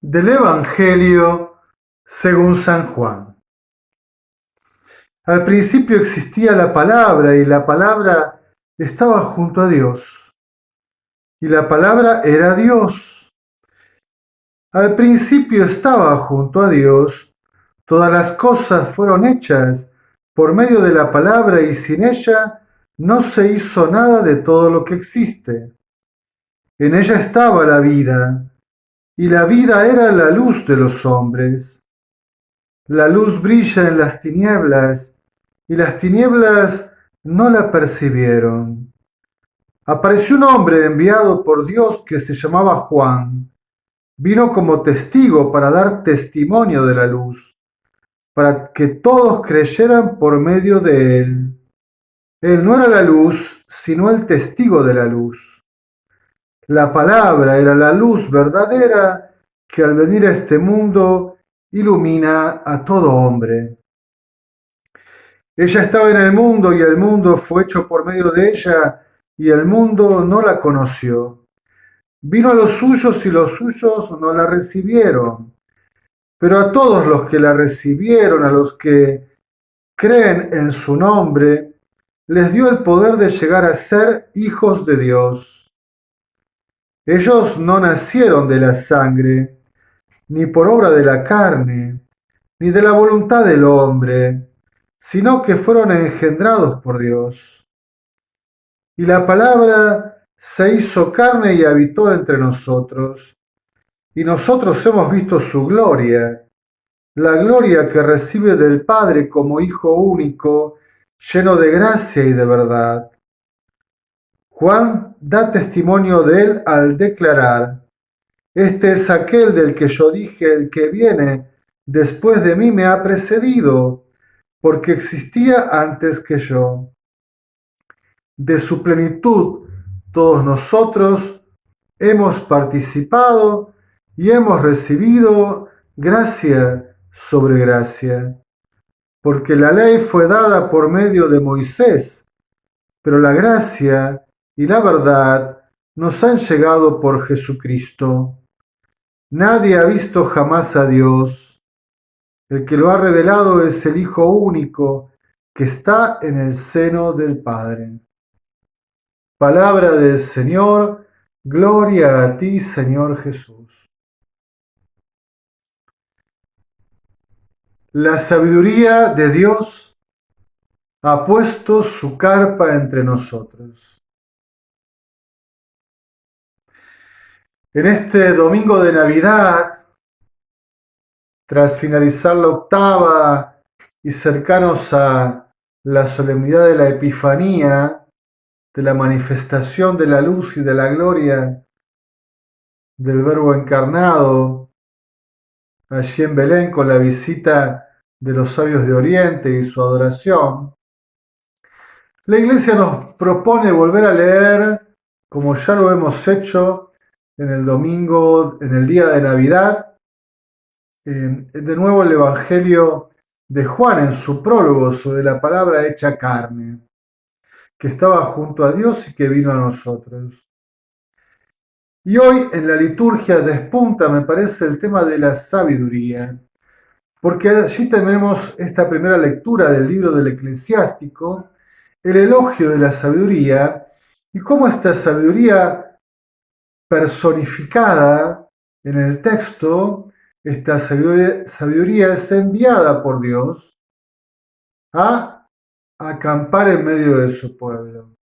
Del Evangelio según San Juan. Al principio existía la palabra y la palabra estaba junto a Dios y la palabra era Dios. Al principio estaba junto a Dios, todas las cosas fueron hechas por medio de la palabra y sin ella no se hizo nada de todo lo que existe. En ella estaba la vida y la vida era la luz de los hombres. La luz brilla en las tinieblas y las tinieblas no la percibieron. Apareció un hombre enviado por Dios que se llamaba Juan. Vino como testigo para dar testimonio de la luz, para que todos creyeran por medio de él. Él no era la luz, sino el testigo de la luz. La palabra era la luz verdadera que al venir a este mundo ilumina a todo hombre. Ella estaba en el mundo y el mundo fue hecho por medio de ella y el mundo no la conoció. Vino a los suyos y los suyos no la recibieron. Pero a todos los que la recibieron, a los que creen en su nombre, les dio el poder de llegar a ser hijos de Dios. Ellos no nacieron de la sangre, ni por obra de la carne, ni de la voluntad del hombre, sino que fueron engendrados por Dios. Y la palabra se hizo carne y habitó entre nosotros, y nosotros hemos visto su gloria, la gloria que recibe del Padre como Hijo único, lleno de gracia y de verdad. Juan da testimonio de él al declarar: Este es aquel del que yo dije, el que viene después de mí me ha precedido, porque existía antes que yo. De su plenitud todos nosotros hemos participado y hemos recibido gracia sobre gracia, porque la ley fue dada por medio de Moisés, pero la gracia y la verdad nos han llegado por Jesucristo. Nadie ha visto jamás a Dios. El que lo ha revelado es el Hijo único que está en el seno del Padre. Palabra del Señor, gloria a ti, Señor Jesús. La sabiduría de Dios ha puesto su carpa entre nosotros. En este domingo de Navidad, tras finalizar la octava y cercanos a la solemnidad de la Epifanía, de la manifestación de la luz y de la gloria del Verbo encarnado, allí en Belén con la visita de los sabios de Oriente y su adoración, la Iglesia nos propone volver a leer, como ya lo hemos hecho en el domingo, en el día de Navidad, de nuevo el Evangelio de Juan en su prólogo sobre la palabra hecha carne, que estaba junto a Dios y que vino a nosotros. Y hoy en la liturgia despunta, me parece, el tema de la sabiduría, porque allí tenemos esta primera lectura del libro del Eclesiástico, el elogio de la sabiduría, y cómo esta sabiduría personificada en el texto, esta sabiduría es enviada por Dios a acampar en medio de su pueblo.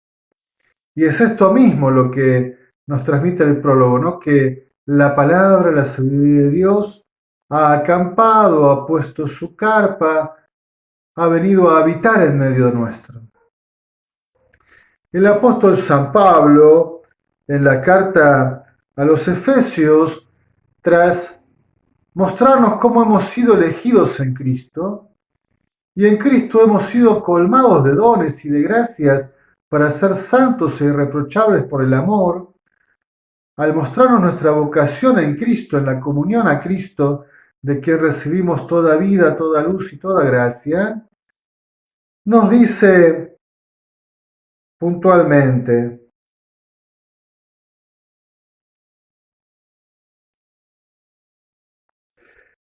Y es esto mismo lo que nos transmite el prólogo, ¿no? Que la palabra, la sabiduría de Dios, ha acampado, ha puesto su carpa, ha venido a habitar en medio nuestro. El apóstol San Pablo, en la carta a los Efesios, tras mostrarnos cómo hemos sido elegidos en Cristo, y en Cristo hemos sido colmados de dones y de gracias para ser santos e irreprochables por el amor, al mostrarnos nuestra vocación en Cristo, en la comunión a Cristo, de quien recibimos toda vida, toda luz y toda gracia, nos dice puntualmente: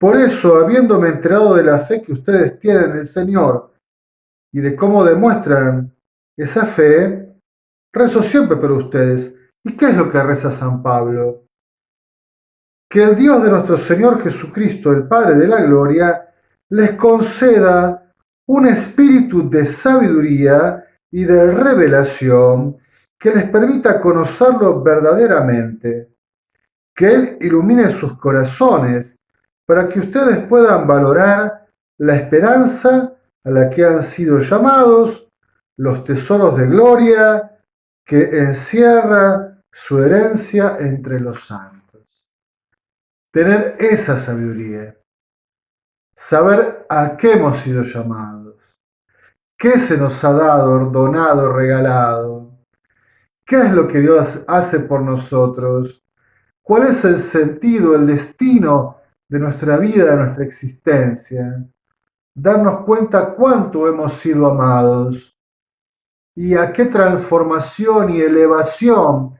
Por eso, habiéndome enterado de la fe que ustedes tienen en el Señor y de cómo demuestran esa fe, rezo siempre por ustedes. ¿Y qué es lo que reza San Pablo? Que el Dios de nuestro Señor Jesucristo, el Padre de la Gloria, les conceda un espíritu de sabiduría y de revelación que les permita conocerlo verdaderamente, que Él ilumine sus corazones para que ustedes puedan valorar la esperanza a la que han sido llamados, los tesoros de gloria que encierra su herencia entre los santos. Tener esa sabiduría, saber a qué hemos sido llamados, qué se nos ha dado, donado, regalado, qué es lo que Dios hace por nosotros, cuál es el sentido, el destino de nuestra vida, de nuestra existencia, darnos cuenta cuánto hemos sido amados y a qué transformación y elevación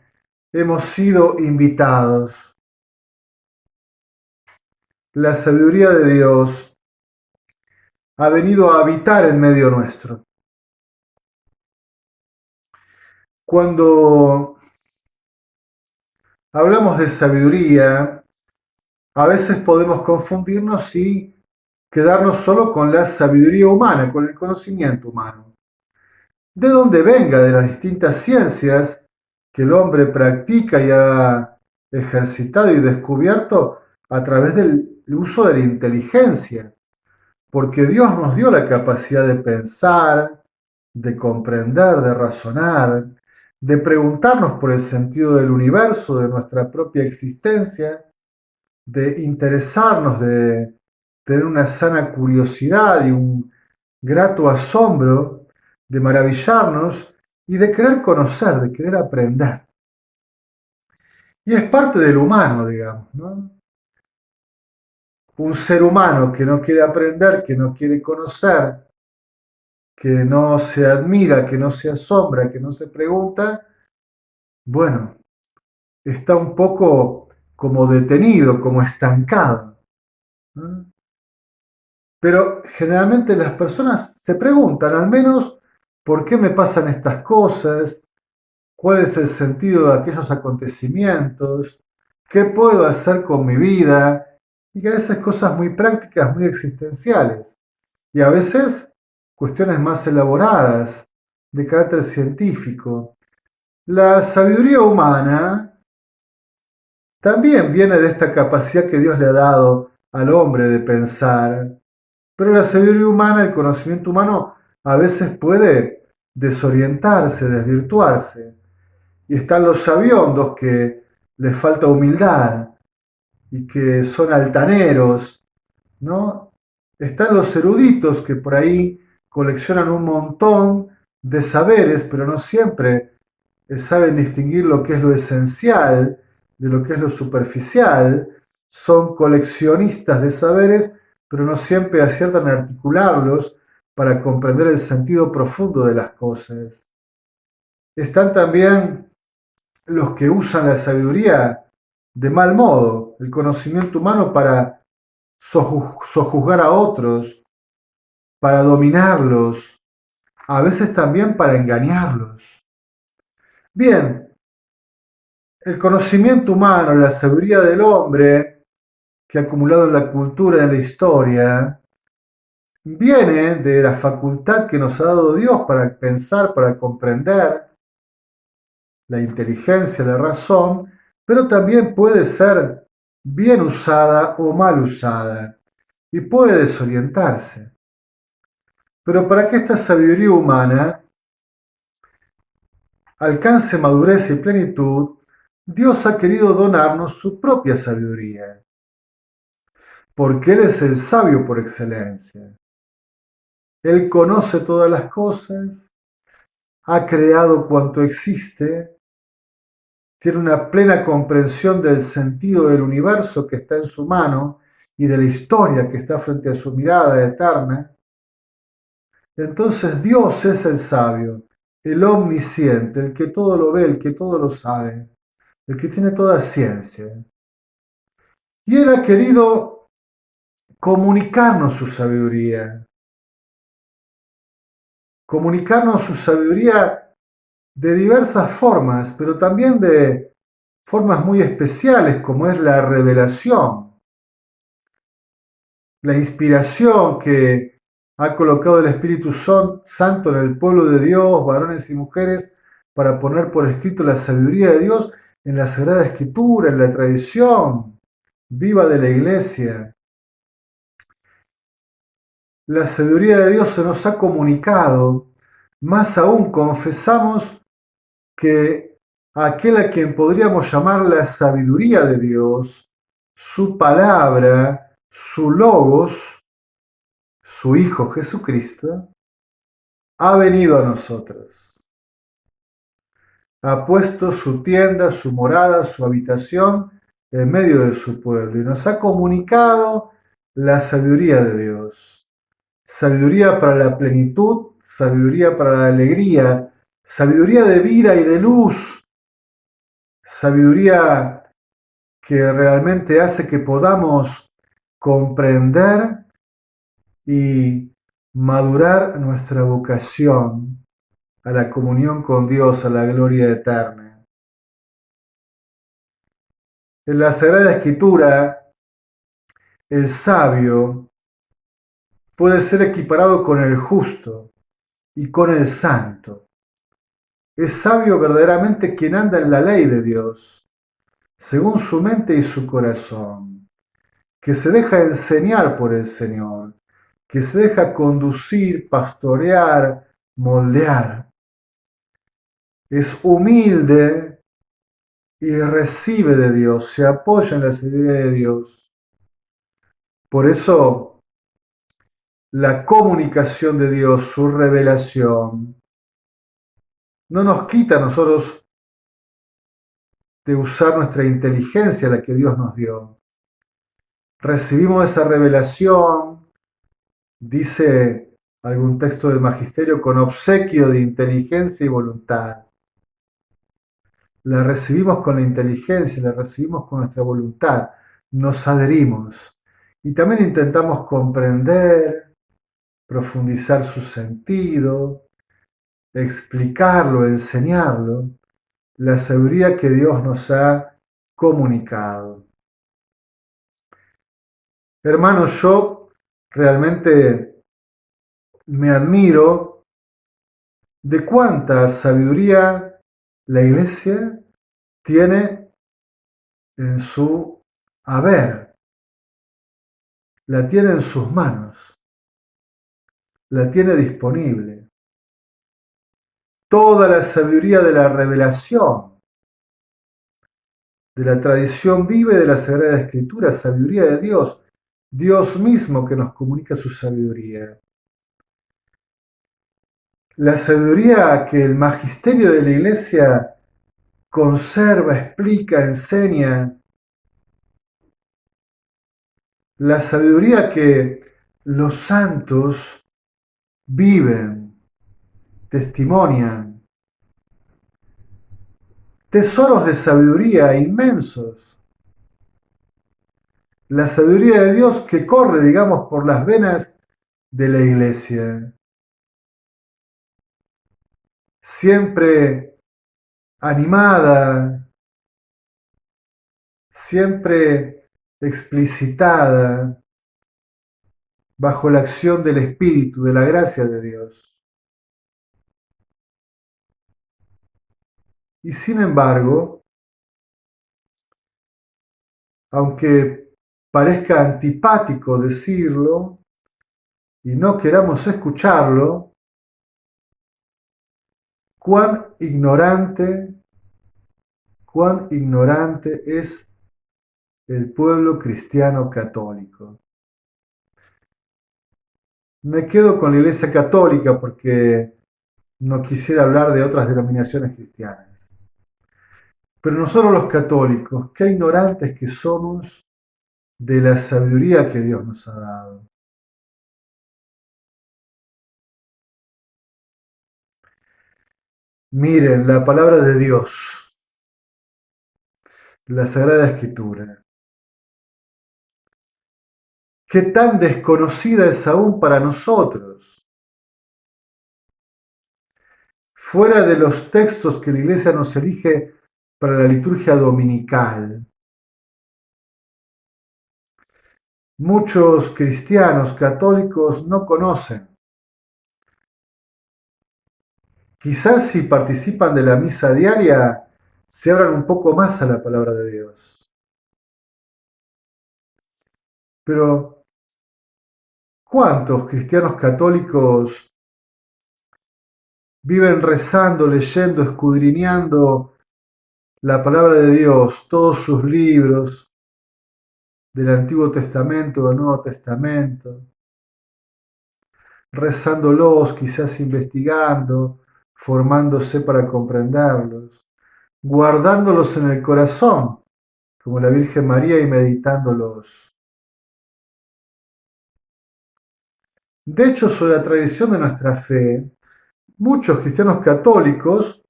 hemos sido invitados. La sabiduría de Dios ha venido a habitar en medio nuestro. Cuando hablamos de sabiduría, a veces podemos confundirnos y quedarnos solo con la sabiduría humana, con el conocimiento humano. De donde venga, de las distintas ciencias que el hombre practica y ha ejercitado y descubierto a través del uso de la inteligencia, porque Dios nos dio la capacidad de pensar, de comprender, de razonar, de preguntarnos por el sentido del universo, de nuestra propia existencia, de interesarnos, de tener una sana curiosidad y un grato asombro, de maravillarnos y de querer conocer, de querer aprender. Y es parte del humano, digamos, ¿no? Un ser humano que no quiere aprender, que no quiere conocer, que no se admira, que no se asombra, que no se pregunta, bueno, está un poco como detenido, como estancado, ¿no? Pero generalmente las personas se preguntan, al menos, ¿por qué me pasan estas cosas? ¿Cuál es el sentido de aquellos acontecimientos? ¿Qué puedo hacer con mi vida? Y que a veces cosas muy prácticas, muy existenciales. Y a veces cuestiones más elaboradas, de carácter científico. La sabiduría humana también viene de esta capacidad que Dios le ha dado al hombre de pensar, pero la sabiduría humana, el conocimiento humano, a veces puede desorientarse, desvirtuarse. Y están los sabiondos que les falta humildad y que son altaneros, ¿no? Están los eruditos que por ahí coleccionan un montón de saberes, pero no siempre saben distinguir lo que es lo esencial de lo que es lo superficial. Son coleccionistas de saberes, pero no siempre aciertan a articularlos para comprender el sentido profundo de las cosas. Están también los que usan la sabiduría de mal modo, el conocimiento humano para sojuzgar a otros, para dominarlos, a veces también para engañarlos. Bien, el conocimiento humano, la sabiduría del hombre que ha acumulado en la cultura, en la historia, viene de la facultad que nos ha dado Dios para pensar, para comprender, la inteligencia, la razón, pero también puede ser bien usada o mal usada y puede desorientarse. Pero para que esta sabiduría humana alcance madurez y plenitud, Dios ha querido donarnos su propia sabiduría, porque Él es el sabio por excelencia. Él conoce todas las cosas, ha creado cuanto existe, tiene una plena comprensión del sentido del universo que está en su mano y de la historia que está frente a su mirada eterna. Entonces Dios es el sabio, el omnisciente, el que todo lo ve, el que todo lo sabe, el que tiene toda ciencia. Y Él ha querido comunicarnos su sabiduría de diversas formas, pero también de formas muy especiales como es la revelación, la inspiración que ha colocado el Espíritu Santo en el pueblo de Dios, varones y mujeres, para poner por escrito la sabiduría de Dios en la Sagrada Escritura, en la tradición viva de la Iglesia. La sabiduría de Dios se nos ha comunicado, más aún confesamos que aquel a quien podríamos llamar la sabiduría de Dios, su palabra, su logos, su Hijo Jesucristo, ha venido a nosotros. Ha puesto su tienda, su morada, su habitación en medio de su pueblo y nos ha comunicado la sabiduría de Dios. Sabiduría para la plenitud, sabiduría para la alegría, sabiduría de vida y de luz, sabiduría que realmente hace que podamos comprender y madurar nuestra vocación a la comunión con Dios, a la gloria eterna. En la Sagrada Escritura, el sabio puede ser equiparado con el justo y con el santo. Es sabio verdaderamente quien anda en la ley de Dios, según su mente y su corazón, que se deja enseñar por el Señor, que se deja conducir, pastorear, moldear. Es humilde y recibe de Dios, se apoya en la sabiduría de Dios. Por eso, la comunicación de Dios, su revelación, no nos quita a nosotros de usar nuestra inteligencia, la que Dios nos dio. Recibimos esa revelación, dice algún texto del magisterio, con obsequio de inteligencia y voluntad. La recibimos con la inteligencia, la recibimos con nuestra voluntad, nos adherimos y también intentamos comprender, profundizar su sentido, explicarlo, enseñarlo, la sabiduría que Dios nos ha comunicado. Hermanos, yo realmente me admiro de cuánta sabiduría la Iglesia tiene en su haber, la tiene en sus manos, la tiene disponible. Toda la sabiduría de la revelación, de la tradición viva y de la Sagrada Escritura, sabiduría de Dios, Dios mismo que nos comunica su sabiduría. La sabiduría que el magisterio de la Iglesia conserva, explica, enseña. La sabiduría que los santos viven, testimonian. Tesoros de sabiduría inmensos. La sabiduría de Dios que corre, digamos, por las venas de la Iglesia. Siempre animada, siempre explicitada bajo la acción del Espíritu, de la gracia de Dios. Y sin embargo, aunque parezca antipático decirlo y no queramos escucharlo, cuán ignorante es el pueblo cristiano católico. Me quedo con la Iglesia Católica porque no quisiera hablar de otras denominaciones cristianas. Pero nosotros los católicos, qué ignorantes que somos de la sabiduría que Dios nos ha dado. Miren la palabra de Dios, la Sagrada Escritura. ¿Qué tan desconocida es aún para nosotros? Fuera de los textos que la Iglesia nos elige para la liturgia dominical, muchos cristianos católicos no conocen. Quizás si participan de la misa diaria, se abran un poco más a la palabra de Dios. Pero, ¿cuántos cristianos católicos viven rezando, leyendo, escudriñando la palabra de Dios, todos sus libros del Antiguo Testamento, del Nuevo Testamento, rezándolos, quizás investigando, formándose para comprenderlos, guardándolos en el corazón, como la Virgen María, y meditándolos? De hecho, sobre la tradición de nuestra fe, muchos cristianos católicos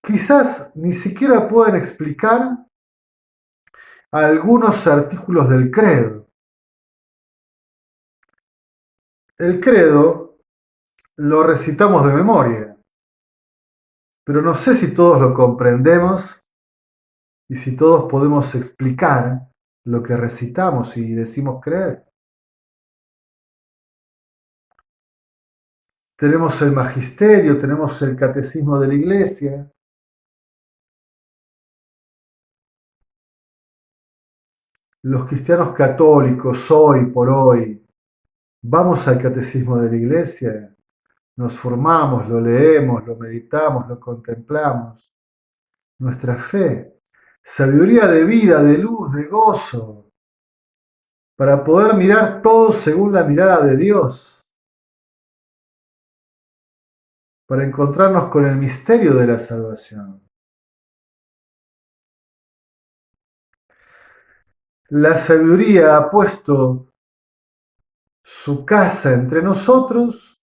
quizás ni siquiera pueden explicar algunos artículos del credo. El credo lo recitamos de memoria, pero no sé si todos lo comprendemos y si todos podemos explicar lo que recitamos y decimos creer. Tenemos el magisterio, tenemos el catecismo de la Iglesia. Los cristianos católicos hoy por hoy vamos al catecismo de la Iglesia, nos formamos, lo leemos, lo meditamos, lo contemplamos. Nuestra fe, sabiduría de vida, de luz, de gozo, para poder mirar todo según la mirada de Dios, para encontrarnos con el misterio de la salvación. La sabiduría ha puesto su casa entre nosotros,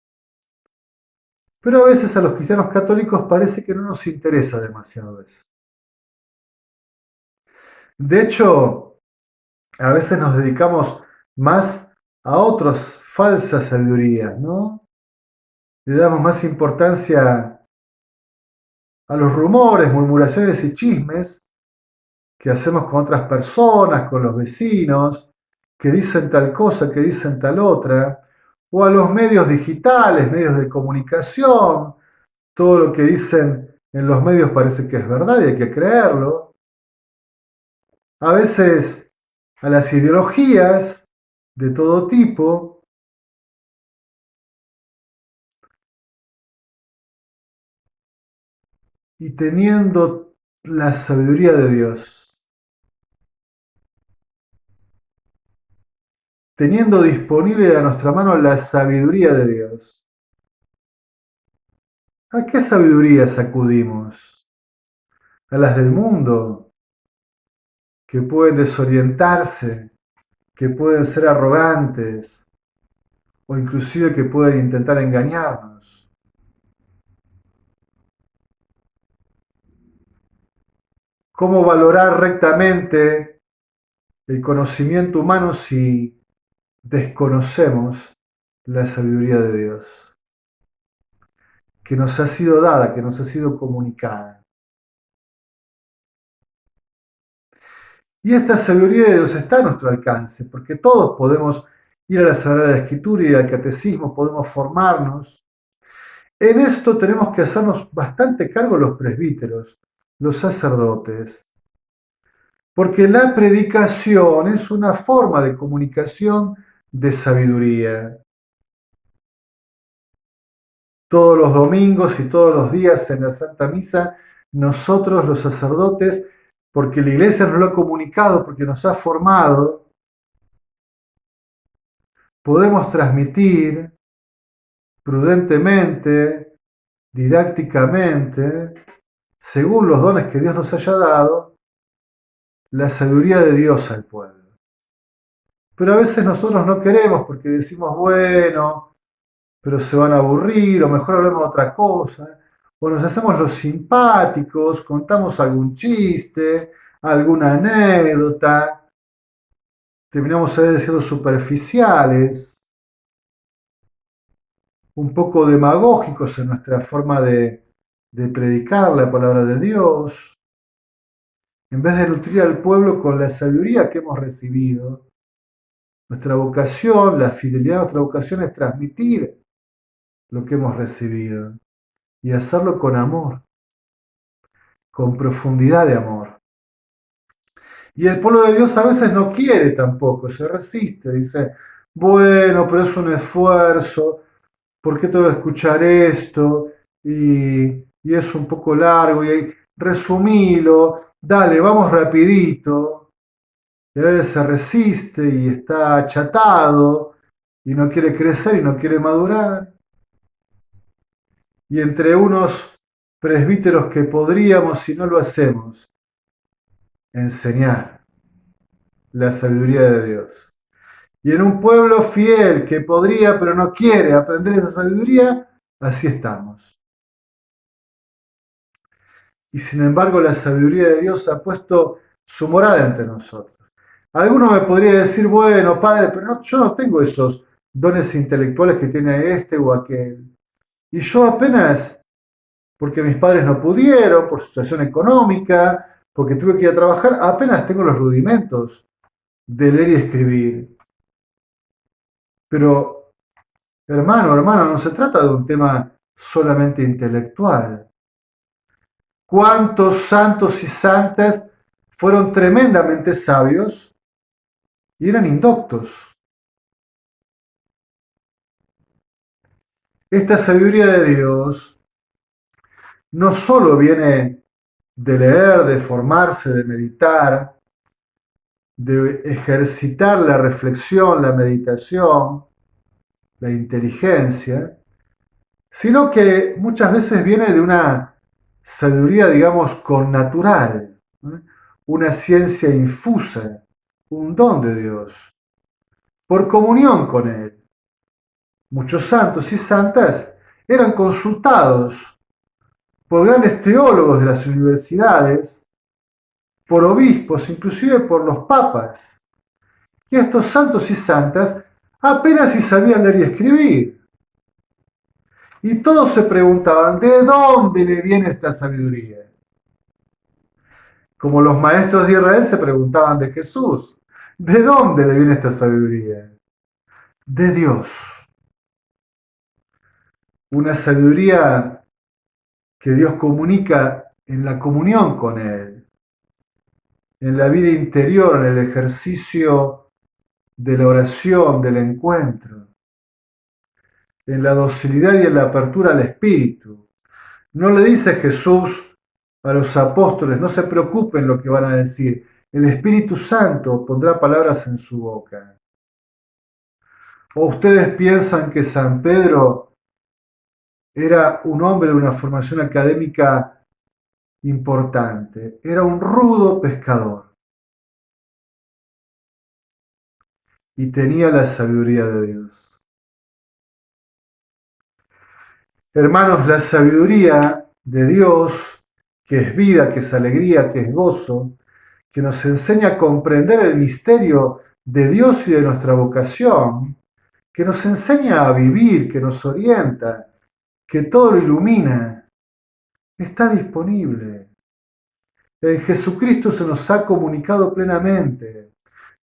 pero a veces a los cristianos católicos parece que no nos interesa demasiado eso. De hecho, a veces nos dedicamos más a otras falsas sabidurías, ¿no? Le damos más importancia a los rumores, murmuraciones y chismes que hacemos con otras personas, con los vecinos, que dicen tal cosa, que dicen tal otra, o a los medios digitales, medios de comunicación, todo lo que dicen en los medios parece que es verdad y hay que creerlo. A veces a las ideologías de todo tipo, y teniendo la sabiduría de Dios, teniendo disponible a nuestra mano la sabiduría de Dios. ¿A qué sabidurías acudimos? ¿A las del mundo, que pueden desorientarse, que pueden ser arrogantes o inclusive que pueden intentar engañarnos? ¿Cómo valorar rectamente el conocimiento humano si desconocemos la sabiduría de Dios, que nos ha sido dada, que nos ha sido comunicada? Y esta sabiduría de Dios está a nuestro alcance, porque todos podemos ir a la Sagrada Escritura y al Catecismo, podemos formarnos. En esto tenemos que hacernos bastante cargo los presbíteros, los sacerdotes, porque la predicación es una forma de comunicación de sabiduría. Todos los domingos y todos los días en la Santa Misa, nosotros los sacerdotes, porque la Iglesia nos lo ha comunicado, porque nos ha formado, podemos transmitir prudentemente, didácticamente, según los dones que Dios nos haya dado, la sabiduría de Dios al pueblo. Pero a veces nosotros no queremos porque decimos, bueno, pero se van a aburrir, o mejor hablemos de otra cosa, o nos hacemos los simpáticos, contamos algún chiste, alguna anécdota, terminamos a veces siendo superficiales, un poco demagógicos en nuestra forma de predicar la palabra de Dios, en vez de nutrir al pueblo con la sabiduría que hemos recibido. Nuestra vocación, la fidelidad de nuestra vocación es transmitir lo que hemos recibido y hacerlo con amor, con profundidad de amor. Y el pueblo de Dios a veces no quiere tampoco, se resiste, dice, bueno, pero es un esfuerzo, ¿por qué tengo que escuchar esto? Y es un poco largo, y resumilo, dale, vamos rapidito. Y a veces se resiste y está achatado y no quiere crecer y no quiere madurar. Y entre unos presbíteros que podríamos, si no lo hacemos, enseñar la sabiduría de Dios. Y en un pueblo fiel que podría pero no quiere aprender esa sabiduría, así estamos. Y sin embargo la sabiduría de Dios ha puesto su morada entre nosotros. Alguno me podría decir, bueno, padre, pero no, yo no tengo esos dones intelectuales que tiene este o aquel. Y yo apenas, porque mis padres no pudieron, por situación económica, porque tuve que ir a trabajar, apenas tengo los rudimentos de leer y escribir. Pero, hermano, hermana, no se trata de un tema solamente intelectual. ¿Cuántos santos y santas fueron tremendamente sabios y eran indoctos? Esta sabiduría de Dios no solo viene de leer, de formarse, de meditar, de ejercitar la reflexión, la meditación, la inteligencia, sino que muchas veces viene de una sabiduría, digamos, connatural, ¿eh? Una ciencia infusa, un don de Dios, por comunión con Él. Muchos santos y santas eran consultados por grandes teólogos de las universidades, por obispos, inclusive por los papas. Y estos santos y santas apenas si sabían leer y escribir. Y todos se preguntaban, ¿de dónde le viene esta sabiduría? Como los maestros de Israel se preguntaban de Jesús, ¿de dónde le viene esta sabiduría? De Dios. Una sabiduría que Dios comunica en la comunión con Él, en la vida interior, en el ejercicio de la oración, del encuentro, en la docilidad y en la apertura al Espíritu. No le dice Jesús a los apóstoles, no se preocupen lo que van a decir, el Espíritu Santo pondrá palabras en su boca. ¿O ustedes piensan que San Pedro era un hombre de una formación académica importante? Era un rudo pescador y tenía la sabiduría de Dios. Hermanos, la sabiduría de Dios, que es vida, que es alegría, que es gozo, que nos enseña a comprender el misterio de Dios y de nuestra vocación, que nos enseña a vivir, que nos orienta, que todo lo ilumina, está disponible. En Jesucristo se nos ha comunicado plenamente.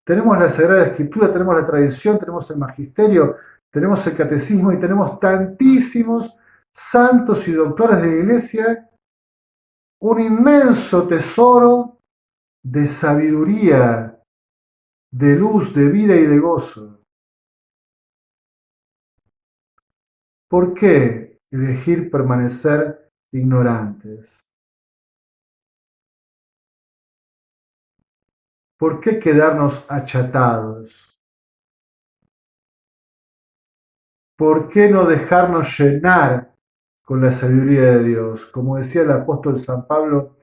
Tenemos la Sagrada Escritura, tenemos la tradición, tenemos el magisterio, tenemos el catecismo y tenemos tantísimos santos y doctores de la Iglesia, un inmenso tesoro de sabiduría, de luz, de vida y de gozo. ¿Por qué elegir permanecer ignorantes? ¿Por qué quedarnos achatados? ¿Por qué no dejarnos llenar con la sabiduría de Dios? Como decía el apóstol San Pablo,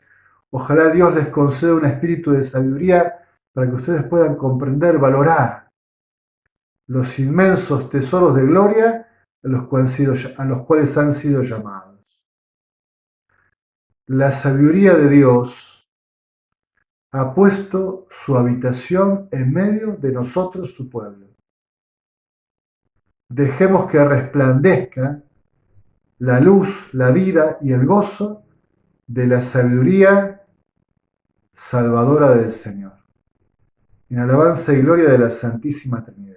ojalá Dios les conceda un espíritu de sabiduría para que ustedes puedan comprender, valorar los inmensos tesoros de gloria a los cuales han sido llamados. La sabiduría de Dios ha puesto su habitación en medio de nosotros, su pueblo. Dejemos que resplandezca la luz, la vida y el gozo de la sabiduría salvadora del Señor. En alabanza y gloria de la Santísima Trinidad.